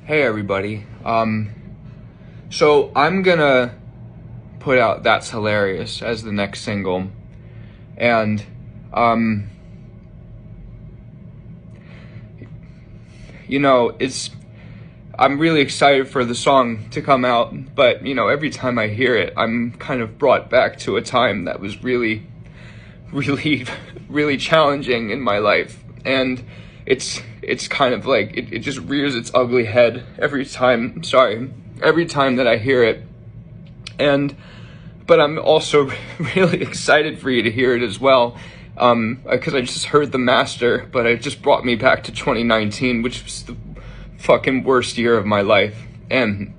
Hey everybody. So I'm gonna put out That's Hilarious as the next single. And I'm really excited for the song to come out, but every time I hear it, I'm kind of brought back to a time that was really really challenging in my life. And it's kind of like it just rears its ugly head every time that I hear it. But I'm also really excited for you to hear it as well, because I just heard the master, but it just brought me back to 2019, which was the fucking worst year of my life. And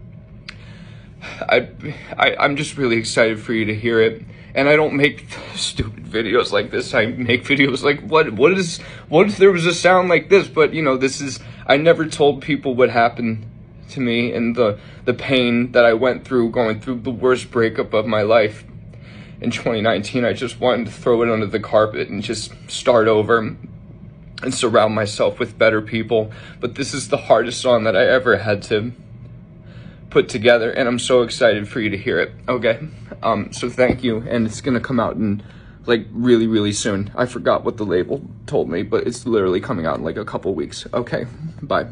I'm just really excited for you to hear it. And I don't make stupid videos like this. I make videos like, what if there was a sound like this? But I never told people what happened to me and the pain that I went through going through the worst breakup of my life in 2019. I just wanted to throw it under the carpet and just start over and surround myself with better people. But this is the hardest song that I ever had to put together, and I'm so excited for you to hear it. Okay, so thank you, and it's gonna come out in like really soon. I forgot what the label told me, but it's literally coming out in like a couple weeks. Okay, bye.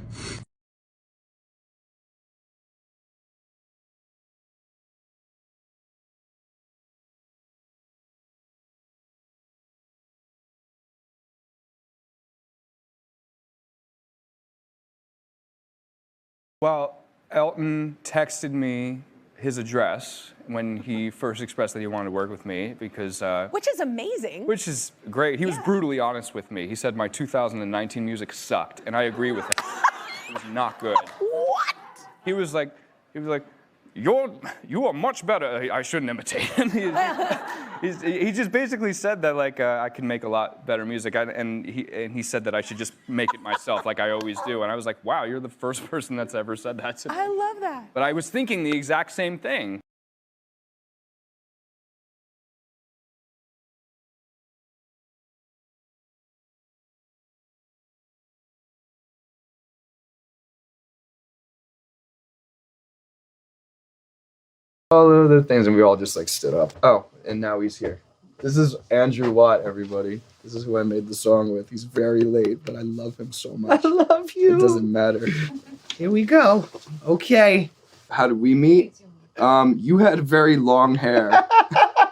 Well, Elton texted me his address when he first expressed that he wanted to work with me because... which is amazing. Which is great. He was brutally honest with me. He said my 2019 music sucked, and I agree with him. It was not good. What? He was like, you are much better. I shouldn't imitate him. He just basically said that like I can make a lot better music, and he said that I should just make it myself like I always do. And I was like, wow, you're the first person that's ever said that to me. I love that. But I was thinking the exact same thing. All the other things, and we all just like stood up. Oh, and now he's here. This is Andrew Watt, everybody. This is who I made the song with. He's very late, but I love him so much. I love you. It doesn't matter. Here we go. Okay. How did we meet? You had very long hair.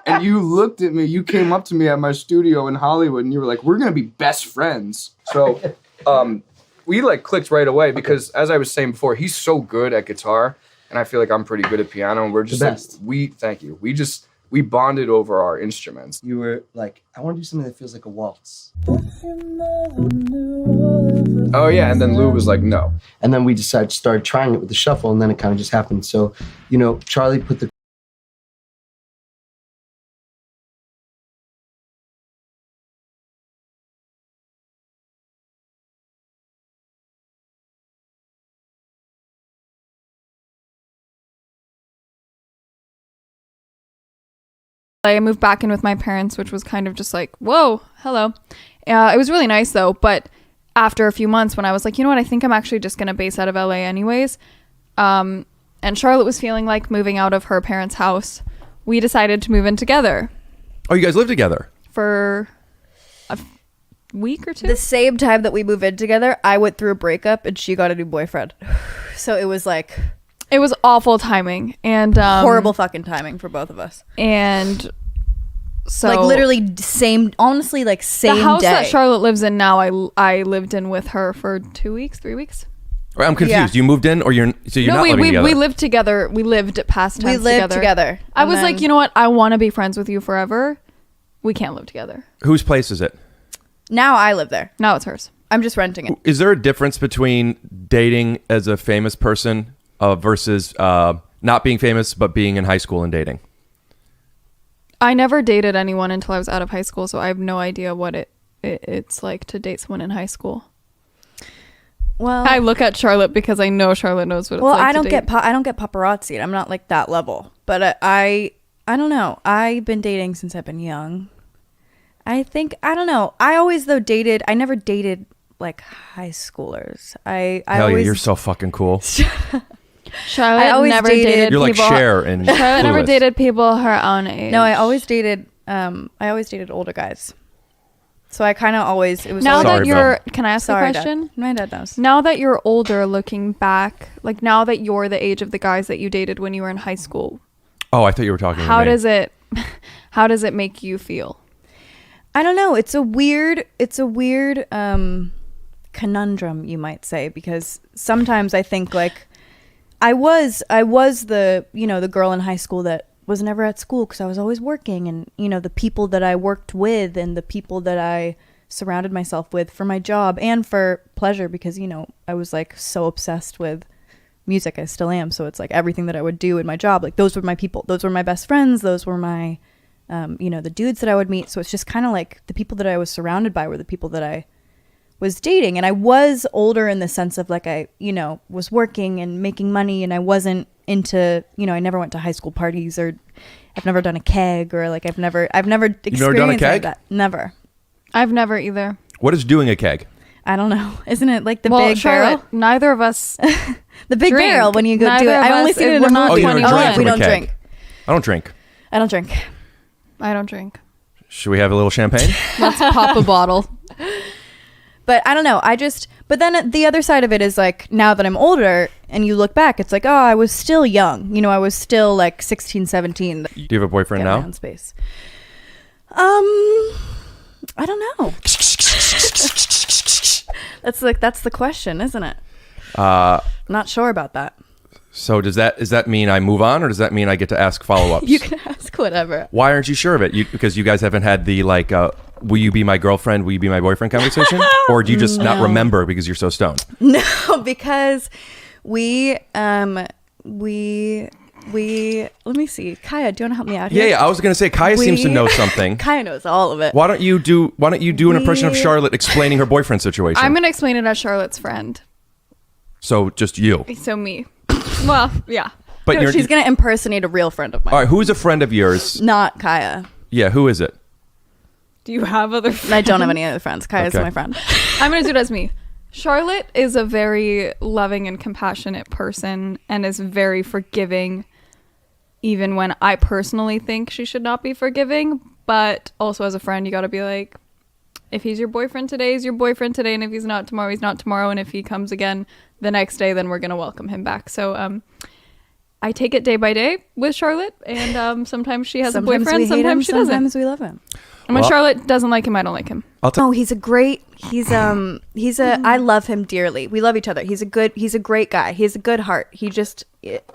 And you looked at me, you came up to me at my studio in Hollywood, and you were like, we're gonna be best friends. So, we like clicked right away because, as I was saying before, he's so good at guitar, and I feel like I'm pretty good at piano, and we're just the best. Thank you. We bonded over our instruments. You were like, I want to do something that feels like a waltz. Oh yeah, and then Lou was like, no. And then we started trying it with the shuffle, and then it kind of just happened. So, Charlie put the I moved back in with my parents, which was kind of just like, whoa, hello. It was really nice though, but after a few months when I was like, you know what, I think I'm actually just going to base out of LA anyways. And Charlotte was feeling like moving out of her parents' house. We decided to move in together. Oh, you guys live together? For a week or two? The same time that we moved in together, I went through a breakup and she got a new boyfriend. So it was like... It was awful timing and horrible fucking timing for both of us. And so like literally same day. The house that Charlotte lives in now, I lived in with her for 2 weeks, 3 weeks. Right, I'm confused. Yeah. You moved in, or you're not living together? We lived together. We lived past tense together. We lived together. I was like, you know what? I want to be friends with you forever. We can't live together. Whose place is it? Now I live there. Now it's hers. I'm just renting it. Is there a difference between dating as a famous person versus not being famous but being in high school and dating? I never dated anyone until I was out of high school, so I have no idea what it's like to date someone in high school. Well, I look at Charlotte because I know Charlotte knows what it's like. Well, I don't to date. I don't get paparazzi. I'm not like that level. But I don't know. I've been dating since I've been young. I don't know. I always though dated. I never dated like high schoolers. I Hell yeah, always, you're so fucking cool. Charlotte I always never dated- dated You're like people. Cher and Charlotte never Clueless. dated people her own age. No, I always dated older guys. So I kind of always, it was Now always, Sorry, that you're, Bill. can I ask sorry, a question? Dad. My dad knows. Now that you're older, looking back, like now that you're the age of the guys that you dated when you were in high school, Oh, I thought you were talking how to me. how does it make you feel? I don't know. It's a weird conundrum, you might say, because sometimes I think like I was the, you know, the girl in high school that was never at school because I was always working, and you know, the people that I worked with and the people that I surrounded myself with for my job and for pleasure, because you know, I was like so obsessed with music. I still am. So it's like everything that I would do in my job, like those were my people, those were my best friends, those were my you know, the dudes that I would meet. So it's just kind of like the people that I was surrounded by were the people that I was dating. And I was older in the sense of like, I, you know, was working and making money, and I wasn't into, you know, I never went to high school parties, or I've never done a keg, or like I've never experienced never done a keg? Like that. Never. I've never either. What is doing a keg? I don't know. Isn't it like the Well, big Charlotte, barrel? neither of us. The big drink. barrel when you go Neither do it. of I only us- seen it in we're a not movie. Oh, you don't 21. drink We from a don't keg. drink. I don't drink. I don't drink. I don't drink. Should we have a little champagne? Let's pop a bottle. But I don't know. But then the other side of it is like, now that I'm older and you look back, it's like, oh, I was still young. You know, I was still like 16, 17. Do you have a boyfriend Get my now? own space. I don't know. That's the question, isn't it? Not sure about that. So does that mean I move on, or does that mean I get to ask follow-ups? You can ask whatever. Why aren't you sure of it? Because you guys haven't had the like, will you be my girlfriend? Will you be my boyfriend conversation? Or do you just not remember because you're so stoned? No, because we let me see. Kaya, do you want to help me out here? Yeah. I was gonna say Kaya seems to know something. Kaya knows all of it. Why don't you do an impression of Charlotte explaining her boyfriend situation? I'm gonna explain it as Charlotte's friend. So just you. So me. Well, yeah. But No, you're she's gonna impersonate a real friend of mine. all right. Who's a friend of yours? Not Kaya. Yeah. Who is it? Do you have other friends? I don't have any other friends. Kaya's Okay. my friend. I'm gonna do it as me. Charlotte is a very loving and compassionate person and is very forgiving, even when I personally think she should not be forgiving. But also as a friend, you gotta be like, if he's your boyfriend today, he's your boyfriend today, and if he's not tomorrow, he's not tomorrow, and if he comes again the next day, then we're gonna welcome him back. So I take it day by day with Charlotte, and sometimes she has Sometimes a boyfriend, we hate sometimes him, she doesn't. sometimes we love him. And when Well- Charlotte doesn't like him, I don't like him. Oh, he's I love him dearly. We love each other. He's a great guy. He has a good heart. He just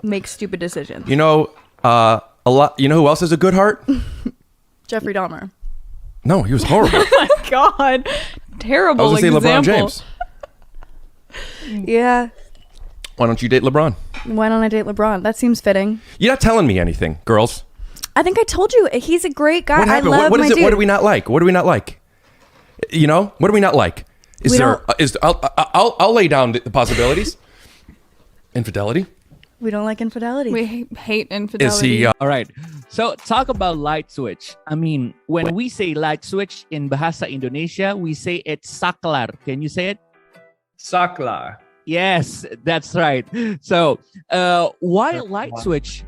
makes stupid decisions. You know, a lot. You know who else has a good heart? Jeffrey Dahmer. No, he was horrible. God, terrible I was gonna say LeBron example. James. Yeah. Why don't you date LeBron? Why don't I date LeBron? That seems fitting. You're not telling me anything, girls. I think I told you he's a great guy. What happened? I love What my is it? dude. What do we not like? What do we not like? You know, what do we not like? Is We there? don't- I'll lay down the possibilities. Infidelity. We don't like infidelity. We hate infidelity. Is he? All right. So talk about light switch. I mean, when we say light switch in Bahasa Indonesia, we say it's saklar. Can you say it? Saklar. Yes, that's right. So why light switch?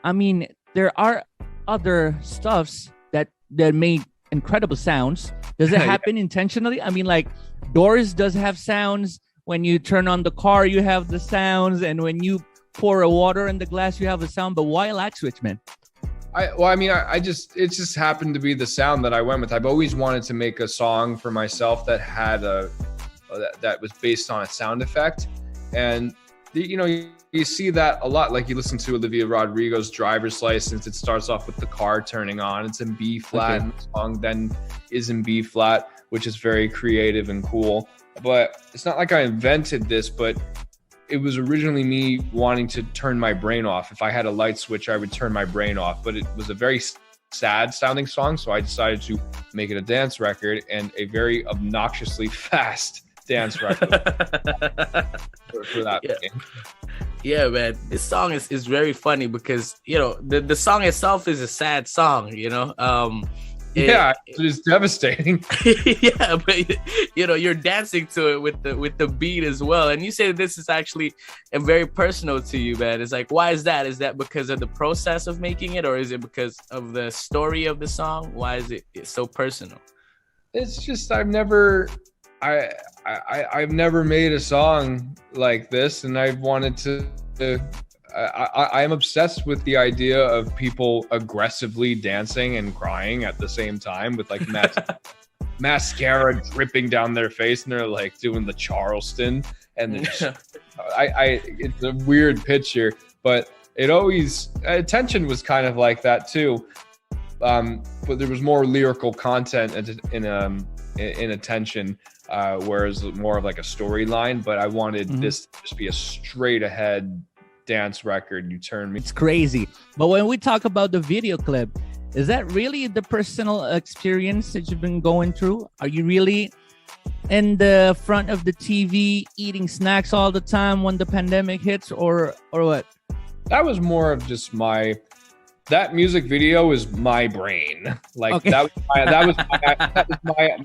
I mean, there are other stuffs that make incredible sounds. Does it happen intentionally? I mean, like doors does have sounds. When you turn on the car, you have the sounds, and when you pour a water in the glass, you have the sound. But why light switch, man? I just, it just happened to be the sound that I went with. I've always wanted to make a song for myself that had that was based on a sound effect. And you see that a lot. Like you listen to Olivia Rodrigo's Driver's License, it starts off with the car turning on. It's in B flat, Okay. and the song then is in B flat, which is very creative and cool. But it's not like I invented this, but it was originally me wanting to turn my brain off. If I had a light switch, I would turn my brain off. But it was a very sad sounding song, so I decided to make it a dance record, and a very obnoxiously fast dance record for that. Yeah. Yeah, man. This song is very funny because, the song itself is a sad song, Yeah, it's devastating. Yeah, but you're dancing to it with the beat as well. And you say this is actually very personal to you, man. It's like, why is that? Is that because of the process of making it, or is it because of the story of the song? Why is it so personal? It's just I've never made a song like this, and I've wanted to. I'm obsessed with the idea of people aggressively dancing and crying at the same time with like mascara dripping down their face, and they're like doing the Charleston, and it's a weird picture, but it always Attention was kind of like that too, but there was more lyrical content in Attention, whereas more of like a storyline. But I wanted this to just be a straight ahead dance record. You turn me. It's crazy. But when we talk about the video clip, is that really the personal experience that you've been going through? Are you really in the front of the TV eating snacks all the time when the pandemic hits, or what? That was more of just that music video was my brain. Like Okay. that was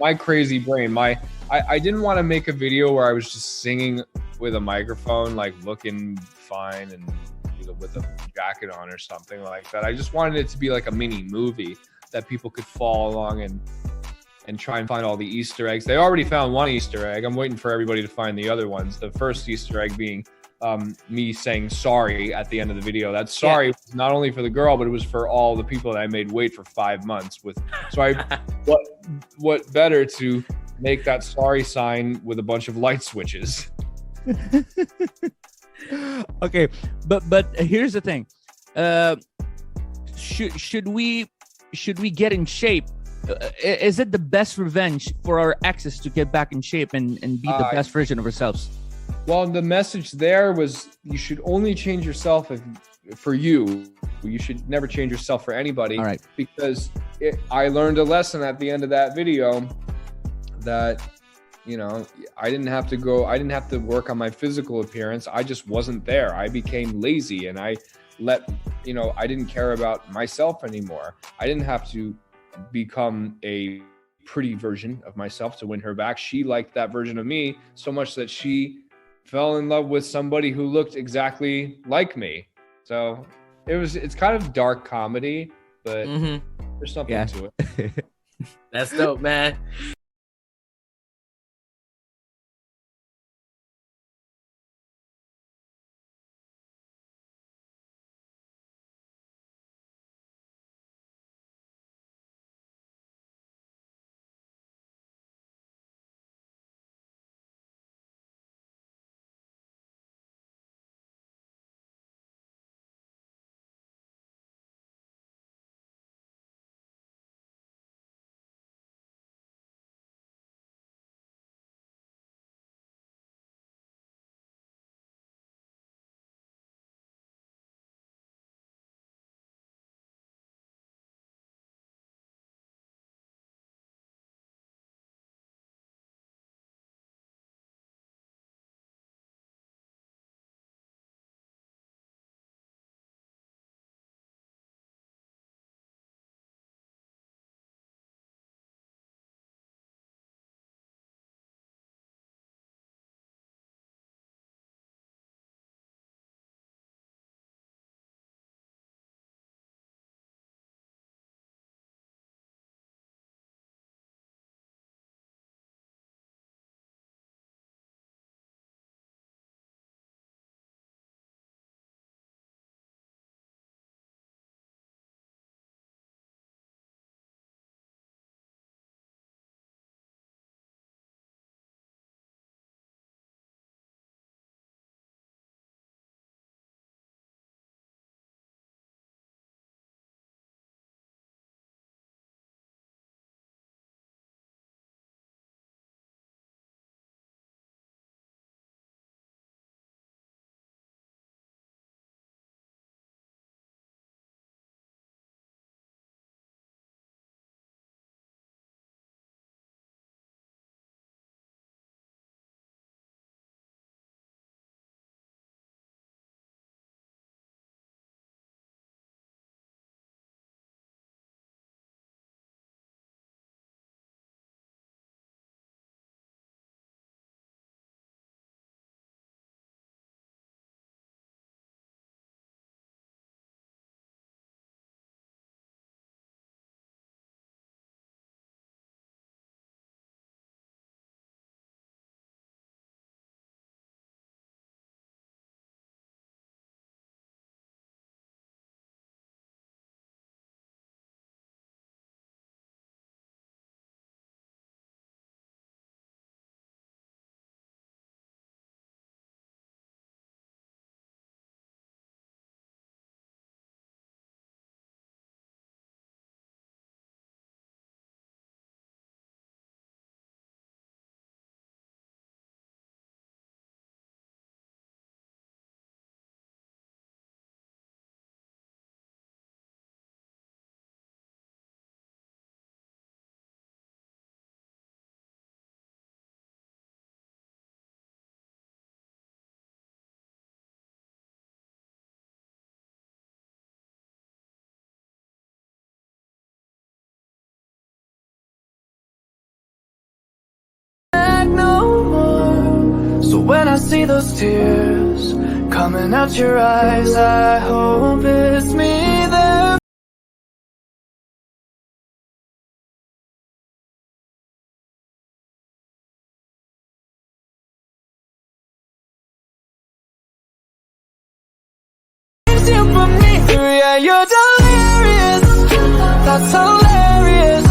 my crazy brain. I didn't want to make a video where I was just singing with a microphone, like looking fine and with a jacket on or something like that. I just wanted it to be like a mini movie that people could follow along and try and find all the Easter eggs. They already found one Easter egg. I'm waiting for everybody to find the other ones. The first Easter egg being me saying sorry at the end of the video. That sorry was not only for the girl, but it was for all the people that I made wait for 5 months with. So what better to make that sorry sign with a bunch of light switches? Okay, but here's the thing. Should we get in shape? Is it the best revenge for our exes to get back in shape and be the best version of ourselves? Well, the message there was you should only change yourself for you. You should never change yourself for anybody. All right. Because I learned a lesson at the end of that video that, I didn't have to work on my physical appearance. I just wasn't there. I became lazy, and I didn't care about myself anymore. I didn't have to become a pretty version of myself to win her back. She liked that version of me so much that she fell in love with somebody who looked exactly like me. So it's kind of dark comedy, but there's something to it. That's dope, man. when I see those tears coming out your eyes, I hope it's me there. You put me through, yeah, you're delirious. That's hilarious.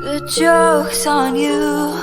The joke's on you.